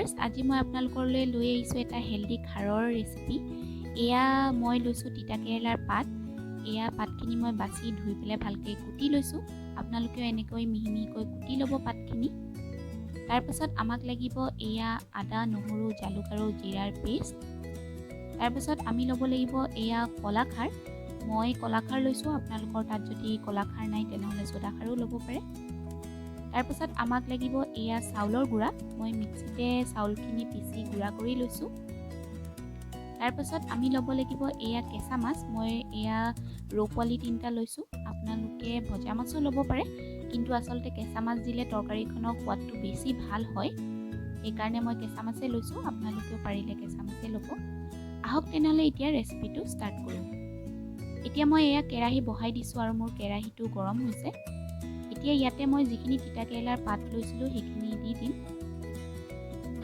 Viewers, আজি মই আপোনালোকলৈ লৈ আহিছোঁ এটা হেল্ডি খাৰৰ ৰেচিপি। এয়া মই লৈছোঁ তিতা কেৰেলাৰ পাত। এয়া পাতখিনি মই বাছি ধুই পেলাই ভালকৈ কুটি লৈছোঁ। আপোনালোকেও এনেকৈ মিহি মিহিকৈ কুটি ল'ব পাতখিনি। তাৰপাছত আমাক লাগিব এয়া আদা, নহৰু, জালুক আৰু জিৰাৰ পেষ্ট। তাৰপাছত আমি ল'ব লাগিব এয়া কলাখাৰ। মই কলাখাৰ লৈছোঁ, আপোনালোকৰ তাত যদি কলাখাৰ নাই তেনেহ'লে চ'দাখাৰো ল'ব পাৰে। তাৰপাছত আমাক লাগিব এয়া চাউলৰ গুড়া। মই মিক্সিতে চাউলখিনি পিচি গুড়া কৰি লৈছোঁ। তাৰপাছত আমি ল'ব লাগিব এয়া কেঁচা মাছ। মই এয়া ৰৌ পোৱালি 3টা লৈছোঁ। আপোনালোকে ভজা মাছো ল'ব পাৰে, কিন্তু আচলতে কেঁচা মাছ দিলে তৰকাৰীখনৰ সোৱাদটো বেছি ভাল হয়, সেইকাৰণে মই কেঁচা মাছেই লৈছোঁ। আপোনালোকেও পাৰিলে কেঁচা মাছেই ল'ব। আহক তেনেহ'লে এতিয়া ৰেচিপিটো ষ্টাৰ্ট কৰোঁ। এতিয়া মই এয়া কেৰাহী বহাই দিছোঁ আৰু মোৰ কেৰাহীটো গৰম হৈছে। এতিয়া ইয়াতে মই যিখিনি তিতা কেৰেলাৰ পাত লৈছিলোঁ সেইখিনি দি দিম।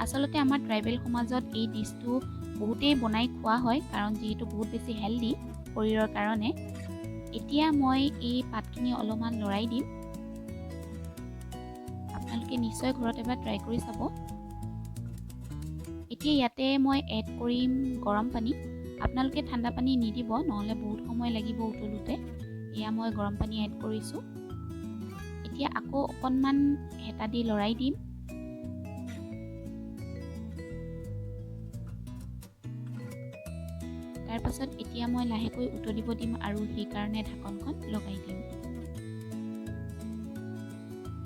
আচলতে আমাৰ ট্ৰাইবেল সমাজত এই ডিছটো বহুতেই বনাই খোৱা হয়, কাৰণ যিহেতু বহুত বেছি হেল্ডি শৰীৰৰ কাৰণে। এতিয়া মই এই পাতখিনি অলপমান লৰাই দিম। আপোনালোকে নিশ্চয় ঘৰত এবাৰ ট্ৰাই কৰি চাব। এতিয়া ইয়াতে মই এড কৰিম গৰম পানী। আপোনালোকে ঠাণ্ডা পানী নিদিব, নহ'লে বহুত সময় লাগিব উতলোতে। এয়া মই গৰম পানী এড কৰিছোঁ। এতিয়া আকৌ অকণমান হেতা দি লৰাই দিম। তাৰপাছত এতিয়া মই লাহেকৈ উতলিব দিম আৰু সেইকাৰণে ঢাকনখন লগাই দিম।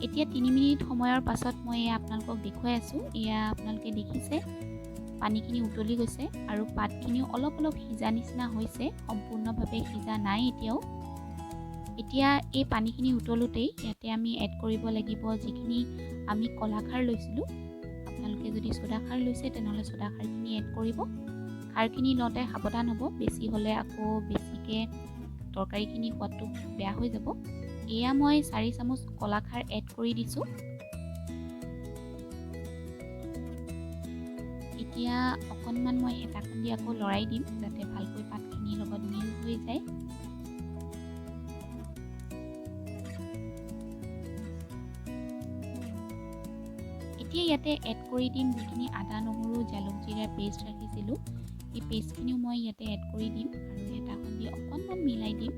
এতিয়া 3 মিনিট সময়ৰ পাছত মই আপোনালোকক দেখুৱাই আছোঁ। এয়া আপোনালোকে দেখিছে পানীখিনি উতলি গৈছে আৰু পাতখিনিও অলপ অলপ সিজা নিচিনা হৈছে, সম্পূৰ্ণভাৱে সিজা নাই এতিয়াও। এতিয়া এই পানীখিনি উতলোতেই ইয়াতে আমি এড কৰিব লাগিব যিখিনি আমি কলাখাৰ লৈছিলোঁ। আপোনালোকে যদি চ'দাখাৰ লৈছে তেনেহ'লে চ'দাখাৰখিনি এড কৰিব। খাৰখিনি লওঁতে সাৱধান হ'ব, বেছি হ'লে আকৌ বেছিকৈ তৰকাৰীখিনি সোৱাদটো বেয়া হৈ যাব। এয়া মই 4 চামুচ কলাখাৰ এড কৰি দিছোঁ। এতিয়া অকণমান মই হেতাখন দি আকৌ লৰাই দিম, যাতে ভালকৈ পাতখিনিৰ লগত মিল হৈ যায়। এতিয়া ইয়াতে এড কৰি দিম যিখিনি আদা, নহৰু, জালুক, জিৰাৰ পেষ্ট ৰাখিছিলোঁ। সেই পেষ্টখিনিও মই ইয়াতে এড কৰি দিম আৰু হেতাখন দি অকণমান মিলাই দিম,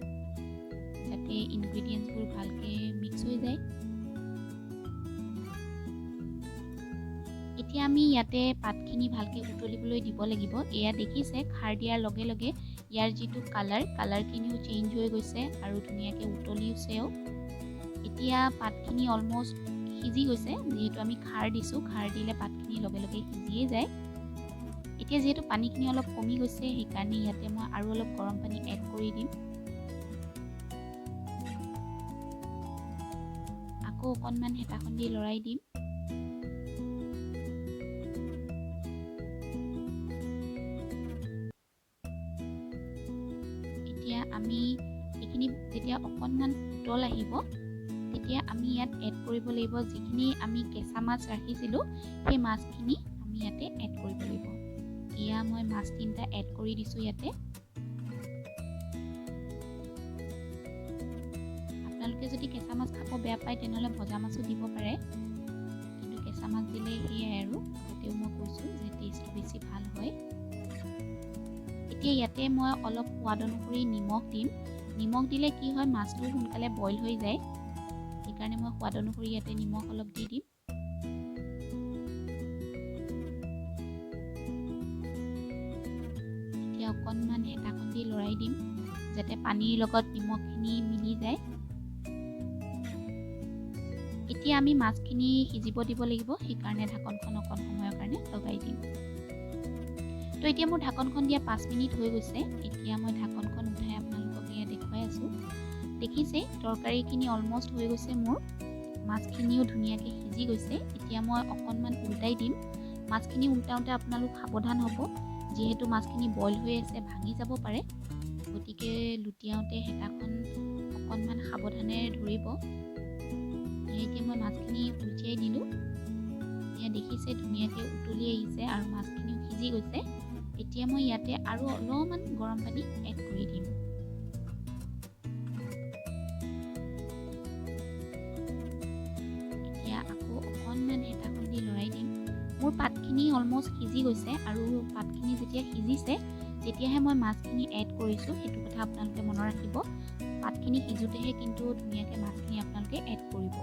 যাতে ইনগ্ৰিডিয়েণ্টছবোৰ ভালকৈ মিক্স হৈ যায়। এতিয়া আমি ইয়াতে পাতখিনি ভালকৈ উতলিবলৈ দিব লাগিব। এয়া দেখিছে খাৰ দিয়াৰ লগে লগে ইয়াৰ যিটো কালাৰখিনিও চেঞ্জ হৈ গৈছে আৰু ধুনীয়াকৈ উতলিছেও। এতিয়া পাতখিনি অলমষ্ট সিজি গৈছে, যিহেতু আমি খাৰ দিছোঁ। খাৰ দিলে পাতখিনি লগে লগে সিজিয়ে যায়। এতিয়া যিহেতু পানীখিনি অলপ কমি গৈছে, সেইকাৰণে ইয়াতে মই আৰু অলপ গৰম পানী এড কৰি দিম। আকৌ অকণমান হেতাখন দি লৰাই দিম। এতিয়া আমি এইখিনি যেতিয়া অকণমান উতল আহিব, তেতিয়া আমি ইয়াত এড কৰিব লাগিব যিখিনি আমি কেঁচা মাছ ৰাখিছিলোঁ, সেই মাছখিনি আমি ইয়াতে এড কৰিব লাগিব। এয়া মই মাছ 3টা এড কৰি দিছোঁ ইয়াতে। আপোনালোকে যদি কেঁচা মাছ খাব বেয়া পায় তেনেহ'লে ভজা মাছো দিব পাৰে, কিন্তু কেঁচা মাছ দিলে সেয়াই আৰু আগতেও মই কৈছোঁ যে টেষ্টটো বেছি ভাল হয়। এতিয়া ইয়াতে মই অলপ সোৱাদ অনুসৰি নিমখ দিম। নিমখ দিলে কি হয়, মাছটো সোনকালে বইল হৈ যায়, সেইকাৰণে মই সোৱাদ অনুসৰি ইয়াতে নিমখ অলপ দি দিম। এতিয়া অকণমান হেতাখন দি লৰাই দিম, যাতে পানীৰ লগত নিমখখিনি মিলি যায়। এতিয়া আমি মাছখিনি সিজিব দিব লাগিব, সেইকাৰণে ঢাকনখন অকণ সময়ৰ কাৰণে লগাই দিম। তো এতিয়া মোৰ ঢাকনখন দিয়া 5 মিনিট হৈ গৈছে। এতিয়া মই ঢাকনখন উঠাই আপোনালোকক এয়া দেখুৱাই আছোঁ। দেখিছে তৰকাৰীখিনি অলমষ্ট হৈ গৈছে মোৰ। মাছখিনিও ধুনীয়াকৈ সিজি গৈছে। এতিয়া মই অকণমান উল্টাই দিম। মাছখিনি উল্টাওঁতে আপোনালোক সাৱধান হ'ব, যিহেতু মাছখিনি বইল হৈ আছে, ভাঙি যাব পাৰে। গতিকে লুটিয়াওঁতে হেতাখন অকণমান সাৱধানে ধৰিব। এতিয়া মই মাছখিনি উলিয়াই দিলোঁ। এতিয়া দেখিছে ধুনীয়াকৈ উতলি আহিছে আৰু মাছখিনিও সিজি গৈছে। এতিয়া মই ইয়াতে আৰু অলপমান গৰম পানী এড কৰি দিম। এতিয়া আকৌ অকণমান হেতাখন দি লৰাই দিম। মোৰ পাতখিনি অলমষ্ট সিজি গৈছে আৰু পাতখিনি যেতিয়া সিজিছে তেতিয়াহে মই মাছখিনি এড কৰিছোঁ। সেইটো কথা আপোনালোকে মনত ৰাখিব। পাতখিনি সিজোতেহে কিন্তু ধুনীয়াকৈ মাছখিনি আপোনালোকে এড কৰিব।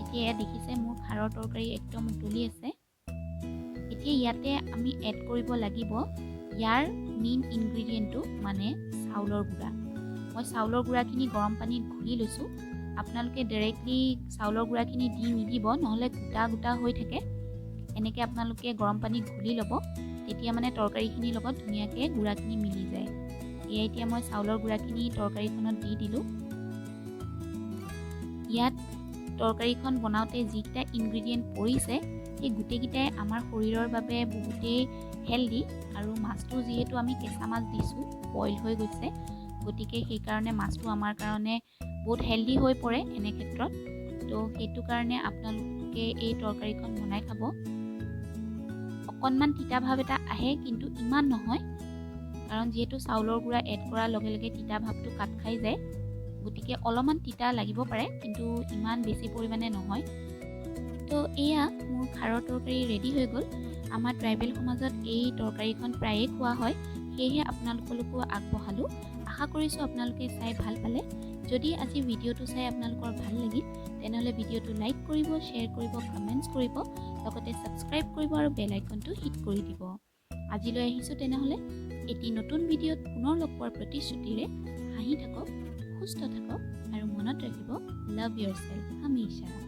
এতিয়া এয়া দেখিছে মোৰ খাৰৰ তৰকাৰী একদম উতলি আছে। এতিয়া ইয়াতে আমি এড কৰিব লাগিব ইয়াৰ মেইন ইনগ্ৰিডিয়েণ্টটো মানে চাউলৰ গুড়া। মই চাউলৰ গুড়াখিনি গৰম পানীত ঘুলি লৈছোঁ। আপোনালোকে ডাইৰেক্টলি চাউলৰ গুড়াখিনি দি নিদিব, নহ'লে গোটা গোটা হৈ থাকে। এনেকৈ আপোনালোকে গৰম পানীত ঘুলি ল'ব, তেতিয়া মানে তৰকাৰীখিনিৰ লগত ধুনীয়াকৈ গুড়াখিনি মিলি যায়। এয়া এতিয়া মই চাউলৰ গুড়াখিনি তৰকাৰীখনত দি দিলোঁ। ইয়াত তৰকাৰীখন বনাওঁতে যিকেইটা ইনগ্ৰিডিয়েণ্ট পৰিছে সেই গোটেইকেইটাই আমাৰ শৰীৰৰ বাবে বহুতেই হেল্ডি, আৰু মাছটো যিহেতু আমি কেঁচা মাছ দিছোঁ, বইল হৈ গৈছে, গতিকে সেইকাৰণে মাছটো আমাৰ কাৰণে বহুত হেল্ডি হৈ পৰে এনে ক্ষেত্ৰত। তো সেইটো কাৰণে আপোনালোকে এই তৰকাৰীখন বনাই খাব। অকণমান তিতা ভাৱ এটা আহে, কিন্তু ইমান নহয়, কাৰণ যিহেতু চাউলৰ গুড়া এড কৰাৰ লগে লগে তিতা ভাৱটো কাট খাই যায়, গতিকে অলপমান তিতা লাগিব পাৰে, কিন্তু ইমান বেছি পৰিমাণে নহয়। তো এয়া মোৰ খাৰৰ তৰকাৰী ৰেডি হৈ গ'ল। আমাৰ ট্ৰাইবেল সমাজত এই তৰকাৰীখন প্ৰায়ে খোৱা হয়, সেয়েহে আপোনালোকলৈকো আগবঢ়ালোঁ। আশা কৰিছোঁ আপোনালোকে চাই ভাল পালে। যদি আজি ভিডিঅ'টো চাই আপোনালোকৰ ভাল লাগিল, তেনেহ'লে ভিডিঅ'টো লাইক কৰিব, শ্বেয়াৰ কৰিব, কমেণ্টছ কৰিব, লগতে ছাবস্ক্ৰাইব কৰিব আৰু বেল আইকনটো হিট কৰি দিব। আজিলৈ আহিছোঁ তেনেহ'লে এটি নতুন ভিডিঅ'ত পুনৰ লগ পোৱাৰ প্ৰতিশ্ৰুতিৰে। হাঁহি থাকক, সুস্থ থাকক আৰু মনত ৰাখিব, লাভ ইয়ৰছেল্ফ হামেশা।